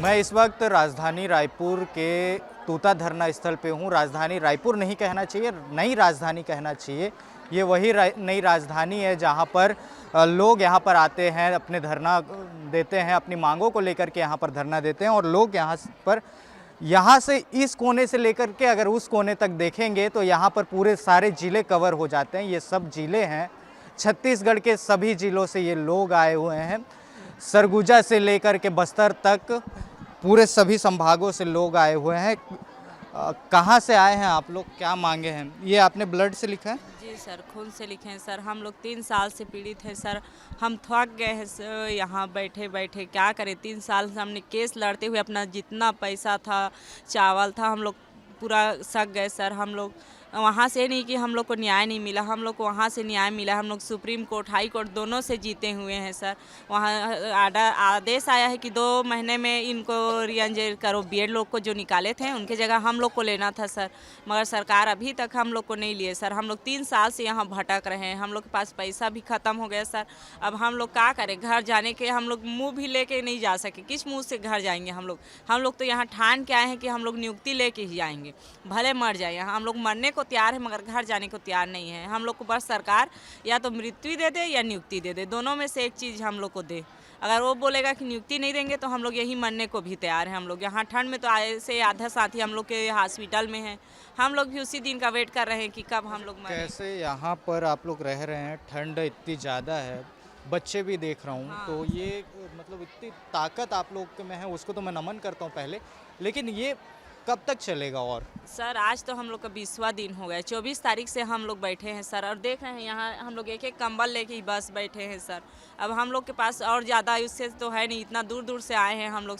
मैं इस वक्त राजधानी रायपुर के तूता धरना स्थल पे हूँ। राजधानी रायपुर नहीं कहना चाहिए, नई राजधानी कहना चाहिए। ये वही नई राजधानी है जहाँ पर लोग यहाँ पर आते हैं, अपने धरना देते हैं, अपनी मांगों को लेकर के यहाँ पर धरना देते हैं। और लोग यहाँ से इस कोने से लेकर के अगर उस कोने तक देखेंगे तो यहाँ पर पूरे सारे ज़िले कवर हो जाते हैं। ये सब ज़िले हैं, छत्तीसगढ़ के सभी ज़िलों से ये लोग आए हुए हैं। सरगुजा से लेकर के बस्तर तक पूरे सभी संभागों से लोग आए हुए हैं। कहाँ से आए हैं आप लोग, क्या मांगे हैं? ये आपने ब्लड से लिखा है? जी सर, खून से लिखे हैं सर। हम लोग 3 साल से पीड़ित हैं सर। हम थक गए हैं सर, यहाँ बैठे बैठे क्या करें। 3 साल से हमने केस लड़ते हुए अपना जितना पैसा था, चावल था, हम लोग पूरा सक गए सर। हम लोग वहाँ से नहीं कि हम लोग को न्याय नहीं मिला, हम लोग को वहाँ से न्याय मिला। हम लोग सुप्रीम कोर्ट, हाई कोर्ट दोनों से जीते हुए हैं सर। वहाँ आदेश आया है कि 2 महीने में इनको रीएंजर करो। बीएड लोग को जो निकाले थे उनके जगह हम लोग को लेना था सर, मगर सरकार अभी तक हम लोग को नहीं लिए सर। हम लोग 3 साल से यहाँ भटक रहे हैं। हम लोग के पास पैसा भी ख़त्म हो गया सर। अब हम लोग क्या करें? घर जाने के हम लोग मुँह भी लेके नहीं जा सके। किस मुँह से घर जाएंगे हम लोग? हम लोग तो यहाँ ठान के आए हैं कि हम लोग नियुक्ति लेके ही आएंगे, भले मर जाए। यहाँ हम लोग मरने को तैयार है मगर घर जाने को तैयार नहीं है। हम लोग को बस सरकार या तो मृत्यु दे दे या नियुक्ति दे दे, दोनों में से एक चीज़ हम लोग को दे। अगर वो बोलेगा कि नियुक्ति नहीं देंगे तो हम लोग यही मरने को भी तैयार हैं। हम लोग यहाँ ठंड में तो ऐसे आधा साथी हम लोग के हॉस्पिटल में हैं। हम लोग भी उसी दिन का वेट कर रहे हैं कि कब हम लोग मरें। कैसे यहाँ पर आप लोग रह रहे हैं? ठंड इतनी ज़्यादा है, बच्चे भी देख रहा हूँ। हाँ। तो ये मतलब इतनी ताकत आप लोग में है, उसको तो मैं नमन करता हूँ पहले, लेकिन ये कब तक चलेगा? और सर आज तो हम लोग का 20वां दिन हो गया। 24 तारीख से हम लोग बैठे हैं सर, और देख रहे हैं यहाँ हम लोग एक एक कंबल लेके ही बस बैठे हैं सर। अब हम लोग के पास और ज़्यादा उससे तो है नहीं, इतना दूर दूर से आए हैं हम लोग।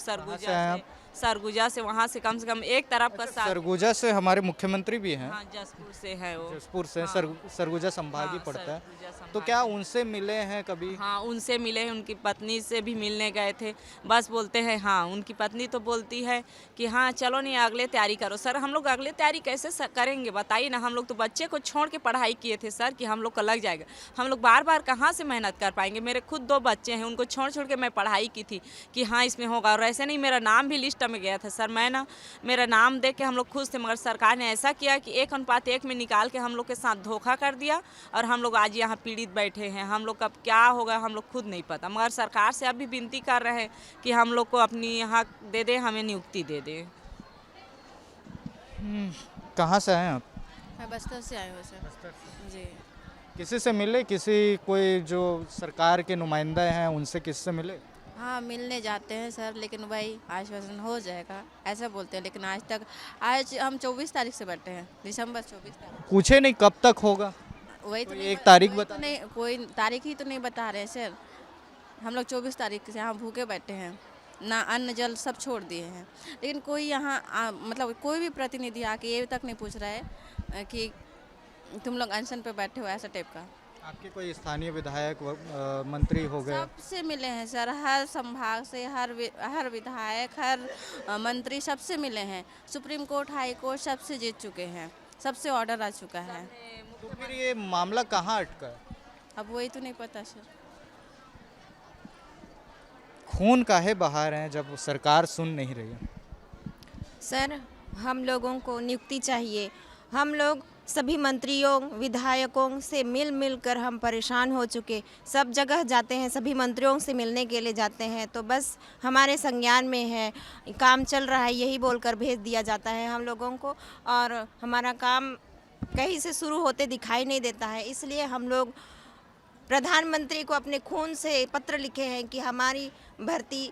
सरगुजा से वहाँ से कम एक तरफ का सरगुजा से हमारे मुख्यमंत्री भी हैं। हाँ, जसपुर से है वो। जसपुर से। हाँ। सरगुजा संभाग ही हाँ, पड़ता है। सरगुजा संभाग तो क्या उनसे मिले हैं कभी? हाँ, उनसे मिले हैं। उनकी पत्नी से भी मिलने गए थे। बस बोलते हैं हाँ, उनकी पत्नी तो बोलती है कि हाँ चलो नहीं, अगले तैयारी करो। सर हम लोग अगले तैयारी कैसे करेंगे बताइए ना? हम लोग तो बच्चे को छोड़ के पढ़ाई किए थे सर कि हम लोग का लग जाएगा। हम लोग बार बार कहाँ से मेहनत कर पाएंगे? मेरे खुद 2 बच्चे हैं, उनको छोड़ छोड़ के मैं पढ़ाई की थी कि हाँ इसमें होगा। और ऐसे नहीं, मेरा नाम भी लिस्ट में गया था सर। मेरा नाम देख के हम लोग खुश थे, मगर सरकार ने ऐसा किया कि 1:1 में निकाल के हम लोग के साथ धोखा कर दिया। और हम लोग आज यहाँ पीड़ित बैठे हैं। हम लोग कब क्या होगा हम लोग खुद नहीं पता, मगर सरकार से अभी विनती कर रहे हैं कि हम लोग को अपनी यहाँ दे दे, हमें नियुक्ति दे दे। कहाँ से आए आप? मैं बस्तर से आई हूँ सर। जी। किसी से मिले? कोई जो सरकार के नुमाइंदा हैं उनसे किससे मिले? हाँ, मिलने जाते हैं सर, लेकिन वही आश्वासन हो जाएगा ऐसा बोलते हैं। लेकिन आज हम 24 तारीख से बैठे हैं, दिसंबर 24 तारीख। पूछे नहीं कब तक होगा? वही तो एक तारीख बता। नहीं, कोई तारीख ही तो नहीं बता रहे सर। हम लोग 24 तारीख से यहाँ भूखे बैठे हैं, ना अन्न जल सब छोड़ दिए हैं। लेकिन कोई यहाँ मतलब कोई भी प्रतिनिधि आके ये तक नहीं पूछ रहा है कि तुम लोग अनशन पे बैठे हो, ऐसा टाइप का। आपके कोई स्थानीय विधायक मंत्री हो गए? सबसे मिले हैं सर, हर संभाग से, हर विधायक, हर मंत्री सबसे मिले हैं। सुप्रीम कोर्ट, हाई कोर्ट सबसे जीत चुके हैं, सबसे ऑर्डर आ चुका है। तो फिर ये मामला कहाँ अटका है? अब वही तो नहीं पता सर। खून काहे बहा रहे हैं जब सरकार सुन नहीं रही है? सर हम लोगों को नियुक्ति चाहिए। हम लोग सभी मंत्रियों विधायकों से मिल कर हम परेशान हो चुके। सब जगह जाते हैं, सभी मंत्रियों से मिलने के लिए जाते हैं तो बस हमारे संज्ञान में है, काम चल रहा है, यही बोलकर भेज दिया जाता है हम लोगों को। और हमारा काम कहीं से शुरू होते दिखाई नहीं देता है। इसलिए हम लोग प्रधानमंत्री को अपने खून से पत्र लिखे हैं कि हमारी भर्ती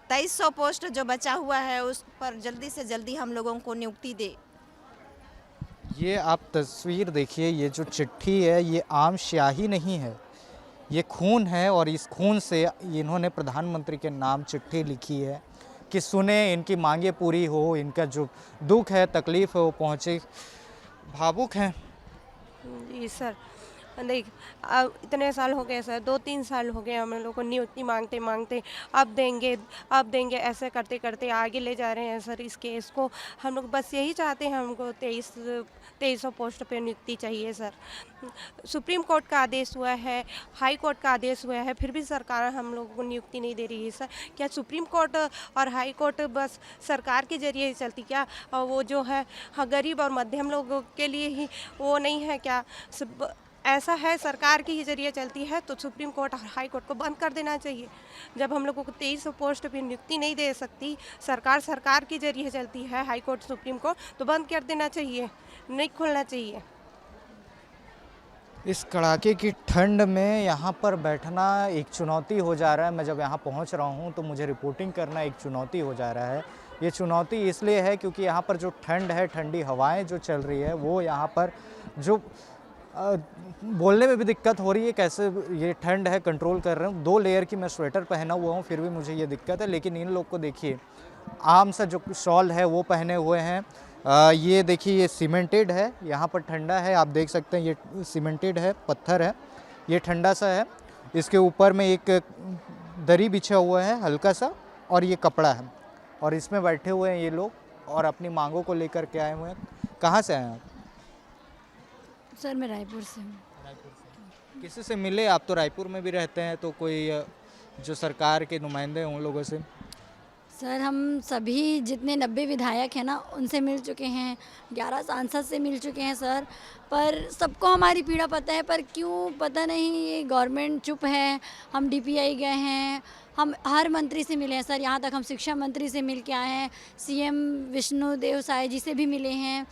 2300 पोस्ट जो बचा हुआ है उस पर जल्दी से जल्दी हम लोगों को नियुक्ति दे। ये आप तस्वीर देखिए, ये जो चिट्ठी है ये आम स्याही नहीं है, ये खून है। और इस खून से इन्होंने प्रधानमंत्री के नाम चिट्ठी लिखी है कि सुने, इनकी मांगे पूरी हो, इनका जो दुख है तकलीफ़ है वो पहुँचे। भावुक हैं। जी सर, देख अब इतने साल हो गए सर, 2-3 साल हो गए हम लोग को नियुक्ति मांगते मांगते, अब देंगे ऐसे करते करते आगे ले जा रहे हैं सर इस केस को। हम लोग बस यही चाहते हैं, हमको 2300 पोस्ट पे नियुक्ति चाहिए सर। सुप्रीम कोर्ट का आदेश हुआ है, हाई कोर्ट का आदेश हुआ है, फिर भी सरकार हम लोगों को नियुक्ति नहीं दे रही है सर। क्या सुप्रीम कोर्ट और हाई कोर्ट बस सरकार के जरिए ही चलती क्या? और वो जो है गरीब और मध्यम लोगों के लिए ही वो नहीं है क्या? ऐसा है सरकार के ही जरिए चलती है तो सुप्रीम कोर्ट और हाई कोर्ट को बंद कर देना चाहिए। जब हम लोगों को 2300 पोस्ट पर नियुक्ति नहीं दे सकती सरकार के जरिए चलती है, हाई कोर्ट सुप्रीम कोर्ट, तो बंद कर देना चाहिए, नहीं खोलना चाहिए। इस कड़ाके की ठंड में यहाँ पर बैठना एक चुनौती हो जा रहा है। मैं जब यहाँ पहुँच रहा हूँ तो मुझे रिपोर्टिंग करना एक चुनौती हो जा रहा है। ये चुनौती इसलिए है क्योंकि यहाँ पर जो ठंड है, ठंडी हवाएं जो चल रही है, वो यहाँ पर जो बोलने में भी दिक्कत हो रही है। कैसे ये ठंड है, कंट्रोल कर रहे हूँ। 2 लेयर की मैं स्वेटर पहना हुआ हूँ, फिर भी मुझे ये दिक्कत है। लेकिन इन लोग को देखिए, आम सा जो शॉल है वो पहने हुए हैं। ये देखिए, ये सीमेंटेड है, यहाँ पर ठंडा है, आप देख सकते हैं। ये सीमेंटेड है, पत्थर है, ये ठंडा सा है। इसके ऊपर में एक दरी बिछा हुआ है हल्का सा, और ये कपड़ा है, और इसमें बैठे हुए हैं ये लोग और अपनी मांगों को लेकर के आए हुए हैं। कहाँ से आए हैं आप? सर मैं रायपुर से हूँ। किसी से मिले? आप तो रायपुर में भी रहते हैं, तो कोई जो सरकार के नुमाइंदे हैं उन लोगों से? सर हम सभी जितने 90 विधायक हैं ना, उनसे मिल चुके हैं, 11 सांसद से मिल चुके हैं सर। पर सबको हमारी पीड़ा पता है, पर क्यों पता नहीं ये गवर्नमेंट चुप है। हम DPI गए हैं, हम हर मंत्री से मिले हैं सर, यहाँ तक हम शिक्षा मंत्री से मिल के आए हैं, CM विष्णुदेव साय जी से भी मिले हैं।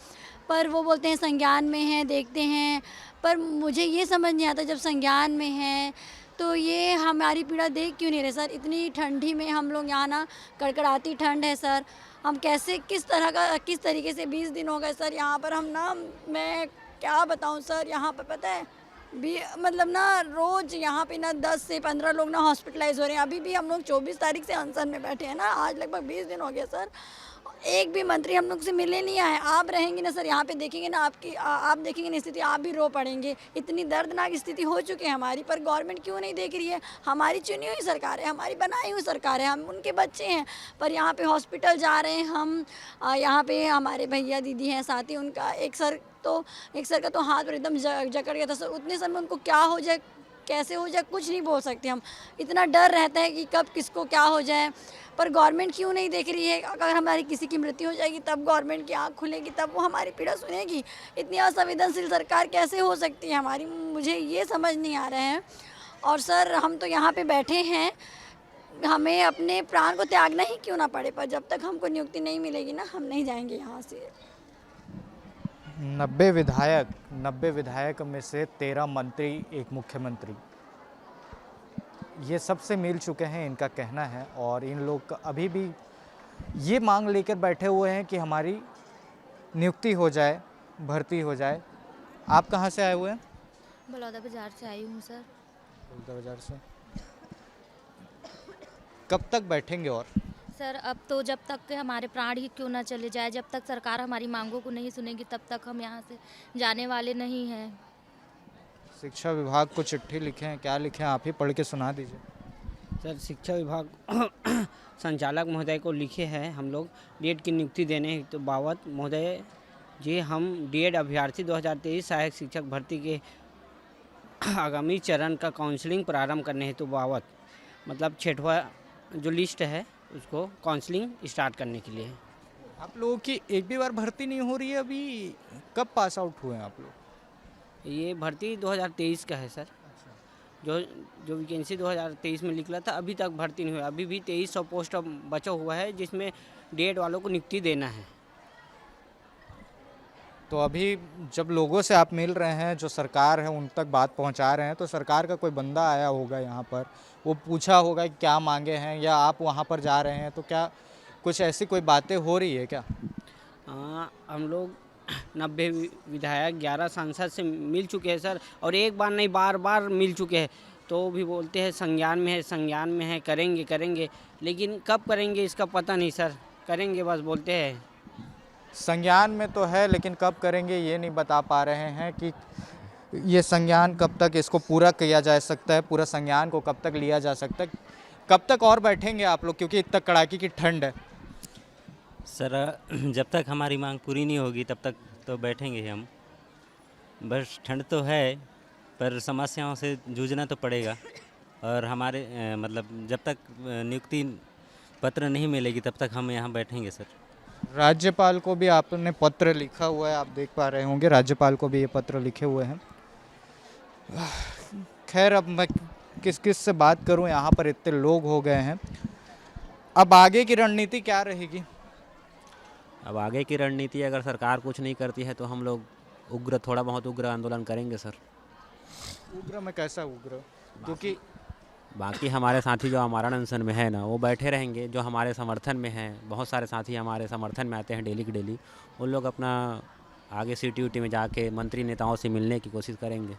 पर वो बोलते हैं संज्ञान में है, देखते हैं। पर मुझे ये समझ नहीं आता, जब संज्ञान में है तो ये हमारी पीड़ा देख क्यों नहीं रहे सर? इतनी ठंडी में हम लोग यहाँ ना, कड़कड़ाती ठंड है सर, हम कैसे किस तरीके से 20 दिन हो गए सर यहाँ पर। हम ना, मैं क्या बताऊँ सर, यहाँ पर पता है मतलब ना रोज़ यहाँ पे ना 10 से 15 लोग ना हॉस्पिटलाइज हो रहे हैं। अभी भी हम लोग 24 तारीख से अनशन में बैठे हैं ना, आज लगभग 20 दिन हो गया सर। एक भी मंत्री हम लोग से मिलने नहीं आए। आप रहेंगे ना सर, यहाँ पे देखेंगे ना, आप देखेंगे ना स्थिति, आप भी रो पड़ेंगे। इतनी दर्दनाक स्थिति हो चुकी है हमारी, पर गवर्नमेंट क्यों नहीं देख रही है? हमारी चुनी हुई सरकार है, हमारी बनाई हुई सरकार है, हम उनके बच्चे हैं। पर यहाँ पे हॉस्पिटल जा रहे हैं हम, यहाँ पे हमारे भैया दीदी हैं साथ ही, उनका एक सर का तो हाथ पर एकदम जकड़ गया था सर। उतने समय उनको क्या हो जाए, कैसे हो जाए, कुछ नहीं बोल सकते हम। इतना डर रहता है कि कब किसको क्या हो जाए। पर गवर्नमेंट क्यों नहीं देख रही है? अगर हमारी किसी की मृत्यु हो जाएगी तब गवर्नमेंट की आँख खुलेगी, तब वो हमारी पीड़ा सुनेगी। इतनी असंवेदनशील सरकार कैसे हो सकती है हमारी? मुझे ये समझ नहीं आ रहा है। और सर हम तो यहाँ पे बैठे हैं, हमें अपने प्राण को त्यागना ही क्यों ना पड़े, पर जब तक हमको नियुक्ति नहीं मिलेगी ना, हम नहीं जाएंगे यहाँ से। 90 विधायक में से 13 मंत्री, एक मुख्यमंत्री, ये सबसे मिल चुके हैं, इनका कहना है। और इन लोग अभी भी ये मांग लेकर बैठे हुए हैं कि हमारी नियुक्ति हो जाए, भर्ती हो जाए। आप कहाँ से आए हुए हैं? बलौदा बाजार से आई हूँ सर। बलौदा बाजार से। कब तक बैठेंगे? और सर अब तो जब तक के हमारे प्राण ही क्यों ना चले जाए, जब तक सरकार हमारी मांगों को नहीं सुनेगी तब तक हम यहाँ से जाने वाले नहीं हैं। शिक्षा विभाग को चिट्ठी लिखे हैं, क्या लिखे हैं? आप ही पढ़ के सुना दीजिए। सर शिक्षा विभाग संचालक महोदय को लिखे हैं हम लोग डीएड की नियुक्ति देने तो बाबत। महोदय जी, हम डीएड अभ्यर्थी 2023 सहायक शिक्षक भर्ती के आगामी चरण का काउंसलिंग प्रारंभ करने हेतु बाबत, मतलब 6वां जो लिस्ट है उसको काउंसलिंग स्टार्ट करने के लिए। आप लोगों की एक भी बार भर्ती नहीं हो रही है अभी? कब पास आउट हुए हैं आप लोग? ये भर्ती 2023 का है सर। जो वैकेंसी 2023 में निकला था, अभी तक भर्ती नहीं हुआ। अभी भी 2300 पोस्ट बचा हुआ है, जिसमें डीएड वालों को नियुक्ति देना है। तो अभी जब लोगों से आप मिल रहे हैं, जो सरकार है उन तक बात पहुंचा रहे हैं, तो सरकार का कोई बंदा आया होगा यहाँ पर, वो पूछा होगा कि क्या मांगे हैं, या आप वहाँ पर जा रहे हैं तो क्या कुछ ऐसी कोई बातें हो रही है क्या? हम लोग 90 विधायक 11 सांसद से मिल चुके हैं सर, और एक बार नहीं बार बार मिल चुके हैं। तो भी बोलते हैं संज्ञान में है, करेंगे, लेकिन कब करेंगे इसका पता नहीं सर। करेंगे बस बोलते हैं। संज्ञान में तो है, लेकिन कब करेंगे ये नहीं बता पा रहे हैं कि ये संज्ञान कब तक इसको पूरा किया जा सकता है, पूरा संज्ञान को कब तक लिया जा सकता है, कब तक और बैठेंगे आप लोग, क्योंकि इतना कड़ाके की ठंड है? सर जब तक हमारी मांग पूरी नहीं होगी तब तक तो बैठेंगे ही हम। बस ठंड तो है पर समस्याओं से जूझना तो पड़ेगा, और हमारे मतलब जब तक नियुक्ति पत्र नहीं मिलेगी तब तक हम यहाँ बैठेंगे सर। राज्यपाल को भी आपने पत्र लिखा हुआ है, आप देख पा रहे होंगे, राज्यपाल को भी ये पत्र लिखे हुए हैं। खैर, अब मैं किस किस से बात करूं, यहाँ पर इतने लोग हो गए हैं। अब आगे की रणनीति क्या रहेगी? अब आगे की रणनीति अगर सरकार कुछ नहीं करती है तो हम लोग थोड़ा बहुत उग्र आंदोलन करेंगे सर। उग्र में कैसा उग्र? क्योंकि बाकी हमारे साथी जो आमरण अनशन में है ना, वो बैठे रहेंगे। जो हमारे समर्थन में हैं, बहुत सारे साथी हमारे समर्थन में आते हैं डेली की डेली, उन लोग अपना आगे सिटी में जाके मंत्री नेताओं से मिलने की कोशिश करेंगे।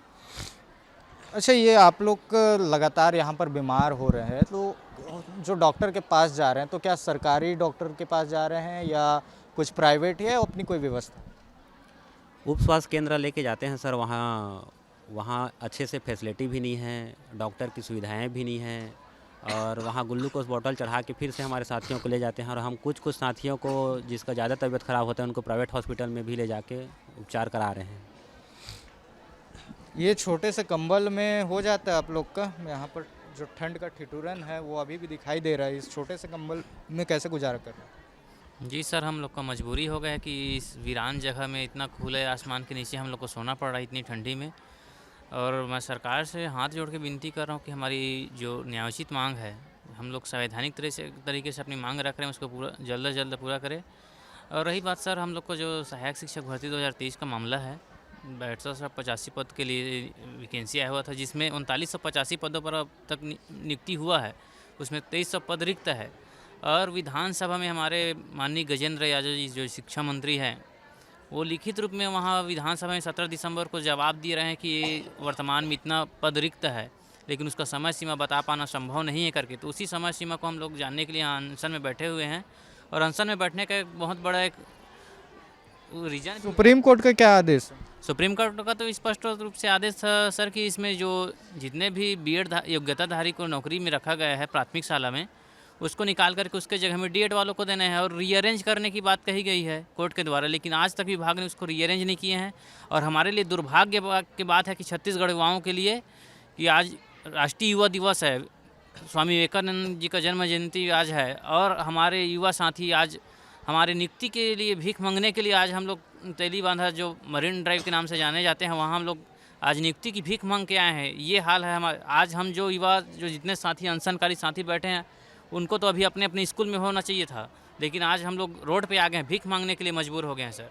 अच्छा, ये आप लोग लगातार यहाँ पर बीमार हो रहे हैं, तो जो डॉक्टर के पास जा रहे हैं तो क्या सरकारी डॉक्टर के पास जा रहे हैं या कुछ प्राइवेट है, अपनी कोई व्यवस्था? उप स्वास्थ्य केंद्र लेके जाते हैं सर। वहाँ अच्छे से फैसिलिटी भी नहीं है, डॉक्टर की सुविधाएं भी नहीं हैं, और वहाँ ग्लूकोज बॉटल चढ़ा के फिर से हमारे साथियों को ले जाते हैं। और हम कुछ साथियों को जिसका ज़्यादा तबीयत ख़राब होता है उनको प्राइवेट हॉस्पिटल में भी ले जाके उपचार करा रहे हैं। ये छोटे से कंबल में हो जाता है आप लोग का? यहाँ पर जो ठंड का ठिठुरन है वो अभी भी दिखाई दे रहा है। इस छोटे से कंबल में कैसे गुजारा कर रहे हैं? जी सर, हम लोग का मजबूरी हो गया है कि इस वीरान जगह में इतना खुले आसमान के नीचे हम लोग को सोना पड़ रहा है इतनी ठंडी में। और मैं सरकार से हाथ जोड़ के विनती कर रहा हूँ कि हमारी जो न्यायोचित मांग है, हम लोग संवैधानिक तरीके से अपनी मांग रख रहे हैं, उसको पूरा जल्द से जल्द पूरा करें। और रही बात सर, हम लोग को जो सहायक शिक्षक भर्ती 2023 का मामला है, 6285 पद के लिए वैकेंसी आया हुआ था, जिसमें 3985 पदों पर अब तक नियुक्ति हुआ है, उसमें 2300 पद रिक्त है। और विधानसभा में हमारे माननीय गजेंद्र यादव जी जो शिक्षा मंत्री हैं, वो लिखित रूप में वहाँ विधानसभा में 17 दिसंबर को जवाब दे रहे हैं कि वर्तमान में इतना पद रिक्त है, लेकिन उसका समय सीमा बता पाना संभव नहीं है करके। तो उसी समय सीमा को हम लोग जानने के लिए अनशन में बैठे हुए हैं। और अनशन में बैठने का एक बहुत बड़ा एक रीजन, सुप्रीम कोर्ट का क्या आदेश है? सुप्रीम कोर्ट का तो स्पष्ट रूप से आदेश था सर कि इसमें जो जितने भी बीएड योग्यताधारी को नौकरी में रखा गया है प्राथमिक शाला में, उसको निकाल करके उसके जगह में डीएड वालों को देना है और रीअरेंज करने की बात कही गई है कोर्ट के द्वारा। लेकिन आज तक विभाग ने उसको रीअरेंज नहीं किए हैं। और हमारे लिए दुर्भाग्य की बात है कि छत्तीसगढ़ युवाओं के लिए कि आज राष्ट्रीय युवा दिवस है, स्वामी विवेकानंद जी का जन्म जयंती आज है, और हमारे युवा साथी आज हमारे नियुक्ति के लिए भीख मांगने के लिए आज हम लोग तेली बांधा जो मरीन ड्राइव के नाम से जाने जाते हैं, वहाँ हम लोग आज नियुक्ति की भीख मांग के आए हैं। ये हाल है हमारे। आज हम जो युवा जो जितने साथी अनशनकारी साथी बैठे हैं, उनको तो अभी अपने अपने स्कूल में होना चाहिए था, लेकिन आज हम लोग रोड पे आ गए हैं, भीख मांगने के लिए मजबूर हो गए हैं सर।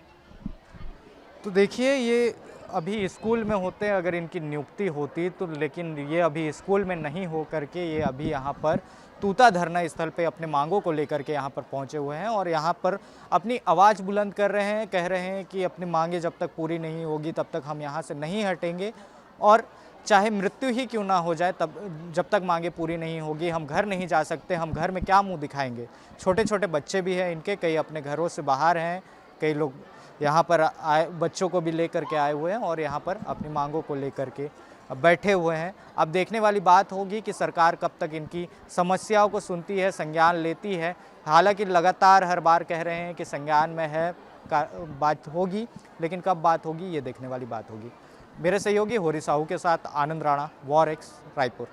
तो देखिए, ये अभी स्कूल में होते हैं, अगर इनकी नियुक्ति होती तो, लेकिन ये अभी स्कूल में नहीं हो करके ये अभी यहाँ पर तूता धरना स्थल पे अपने मांगों को लेकर के यहाँ पर पहुँचे हुए हैं और यहाँ पर अपनी आवाज़ बुलंद कर रहे हैं, कह रहे हैं कि अपनी मांगें जब तक पूरी नहीं होगी तब तक हम यहाँ से नहीं हटेंगे, और चाहे मृत्यु ही क्यों ना हो जाए, तब जब तक मांगे पूरी नहीं होगी हम घर नहीं जा सकते। हम घर में क्या मुंह दिखाएंगे? छोटे छोटे बच्चे भी हैं इनके, कई अपने घरों से बाहर हैं, कई लोग यहाँ पर आए बच्चों को भी लेकर के आए हुए हैं और यहाँ पर अपनी मांगों को लेकर के बैठे हुए हैं। अब देखने वाली बात होगी कि सरकार कब तक इनकी समस्याओं को सुनती है, संज्ञान लेती है। हालांकि लगातार हर बार कह रहे हैं कि संज्ञान में है बात होगी, लेकिन कब बात होगी ये देखने वाली बात होगी। मेरे सहयोगी होरी साहू के साथ आनंद राणा, वॉर एक्स, रायपुर।